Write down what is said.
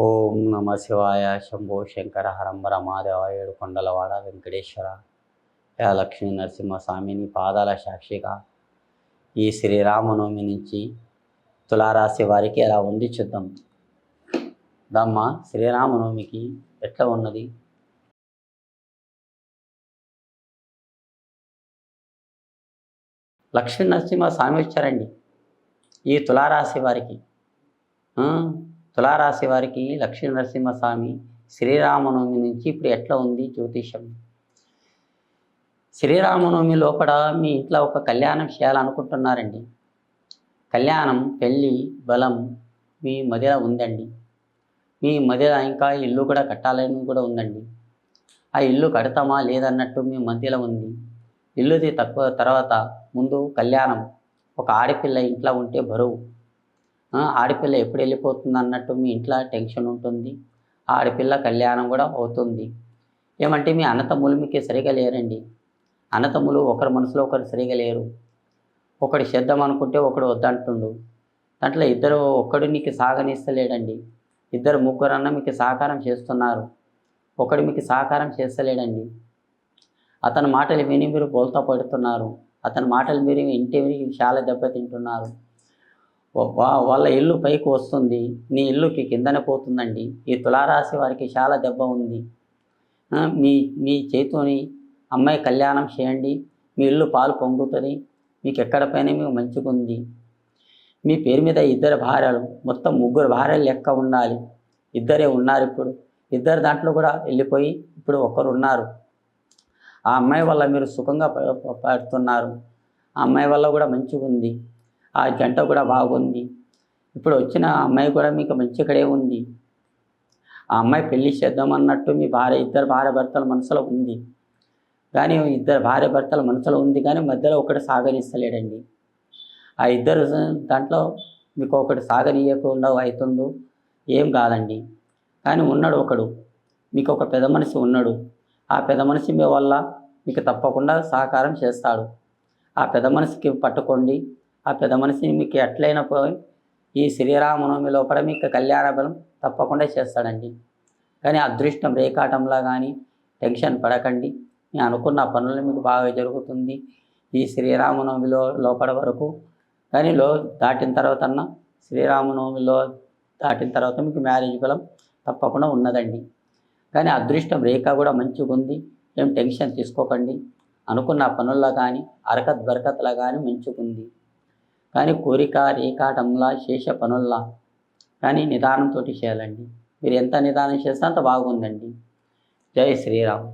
ఓం నమ శివాయ. శంభో శంకర హరంబర మహాదేవ. ఏడుకొండలవాడ వెంకటేశ్వర. యా లక్ష్మీ నరసింహస్వామి నీ పాదాల సాక్షిగా ఈ శ్రీరామనవమి నుంచి తులారాశి వారికి ఎలా ఉంది చూద్దాం. దమ్మ శ్రీరామనవమికి ఎట్లా ఉన్నది? లక్ష్మీ నరసింహస్వామి వచ్చారండి ఈ తులారాశి వారికి. తులారాశి వారికి లక్ష్మీ నరసింహస్వామి శ్రీరామనవమి నుంచి ఇప్పుడు ఎట్లా ఉంది జ్యోతిషం. శ్రీరామనవమి లోపల మీ ఇంట్లో ఒక కళ్యాణం చేయాలనుకుంటున్నారండి. కళ్యాణం, పెళ్ళి, బలం మీ మధ్యలో ఉందండి. మీ మధ్యలో ఇంకా ఇల్లు కూడా కట్టాలని కూడా ఉందండి. ఆ ఇల్లు కడతామా లేదన్నట్టు మీ మధ్యలో ఉంది. ఇల్లుది తక్కువ తర్వాత ముందు కళ్యాణం. ఒక ఆడపిల్ల ఇంట్లో ఉంటే బరువు. ఆడపిల్ల ఎప్పుడు వెళ్ళిపోతుంది అన్నట్టు మీ ఇంట్లో టెన్షన్ ఉంటుంది. ఆడపిల్ల కళ్యాణం కూడా అవుతుంది. ఏమంటే మీ అన్నతమ్ములు మీకు సరిగా లేరండి. అన్నతమ్ములు ఒకరి మనసులో ఒకరు సరిగా లేరు. ఒకడు చేద్దాం అనుకుంటే ఒకడు వద్దంటుండు. దాంట్లో ఇద్దరు ఒక్కడు నీకు సాగనిస్తలేడండి. ఇద్దరు ముగ్గురన్నా మీకు సహకారం చేస్తున్నారు. ఒకడు మీకు సహకారం చేస్తలేడండి. అతని మాటలు విని మీరు బోల్తా పడుతున్నారు. అతని మాటలు మీరు ఇంటి చాలా దెబ్బతింటున్నారు. వాళ్ళ ఇల్లు పైకి వస్తుంది, నీ ఇల్లుకి కిందనే పోతుందండి. ఈ తులారాశి వారికి చాలా దెబ్బ ఉంది. మీ చేతిని అమ్మాయి కళ్యాణం చేయండి, మీ ఇల్లు పాలు పొంగుతుంది. మీకు ఎక్కడ పైన మీకు మంచిగా ఉంది. మీ పేరు మీద ఇద్దరు భార్యలు, మొత్తం ముగ్గురు భార్యలు లెక్క ఉండాలి. ఇద్దరే ఉన్నారు ఇప్పుడు. ఇద్దరు దాంట్లో కూడా వెళ్ళిపోయి ఇప్పుడు ఒకరు ఉన్నారు. ఆ అమ్మాయి వల్ల మీరు సుఖంగా పడుతున్నారు. ఆ అమ్మాయి వల్ల కూడా మంచిగా ఉంది. ఆ జంట కూడా బాగుంది. ఇప్పుడు వచ్చిన అమ్మాయి కూడా మీకు మంచిగానే ఉంది. ఆ అమ్మాయి పెళ్లి చేద్దామన్నట్టు మీ ఇద్దరు భార్య భర్తల మనసులో ఉంది. కానీ ఇద్దరు భార్య భర్తల మనసులో ఉంది కానీ మధ్యలో ఒకటి సాగనిస్తలేడండి. ఆ ఇద్దరు దాంట్లో మీకు ఒకటి సాగనీయకుండా అవుతుండు. ఏం కాదండి. కానీ ఉన్నాడు ఒకడు, మీకు ఒక పెద్ద మనిషి ఉన్నాడు. ఆ పెద్ద మనిషి మీ వల్ల మీకు తప్పకుండా సహకారం చేస్తాడు. ఆ పెద్ద మనిషికి పట్టుకోండి. ఆ పెద్ద మనిషిని మీకు ఎట్లయినా పోయి ఈ శ్రీరామనవమి లోపల మీకు కళ్యాణ బలం తప్పకుండా చేస్తాడండి. కానీ అదృష్టం రేఖాటంలా కానీ టెన్షన్ పడకండి. నేను అనుకున్న పనులు మీకు బాగా జరుగుతుంది ఈ శ్రీరామనవమిలో లోపల వరకు. కానీ దాటిన తర్వాత శ్రీరామనవమిలో దాటిన తర్వాత మీకు మ్యారేజ్ బలం తప్పకుండా ఉన్నదండి. కానీ అదృష్టం రేఖ కూడా మంచిగా ఉంది. ఏం టెన్షన్ తీసుకోకండి. అనుకున్న పనుల్లో కానీ అరకత్ బరకత్లా కానీ మంచిగా ఉంది. కానీ కోరిక రేఖాటంలా శేష పనుల్లా కానీ నిదానంతో చేయాలండి. మీరు ఎంత నిదానం చేస్తే అంత బాగుందండి. జై శ్రీరామ్.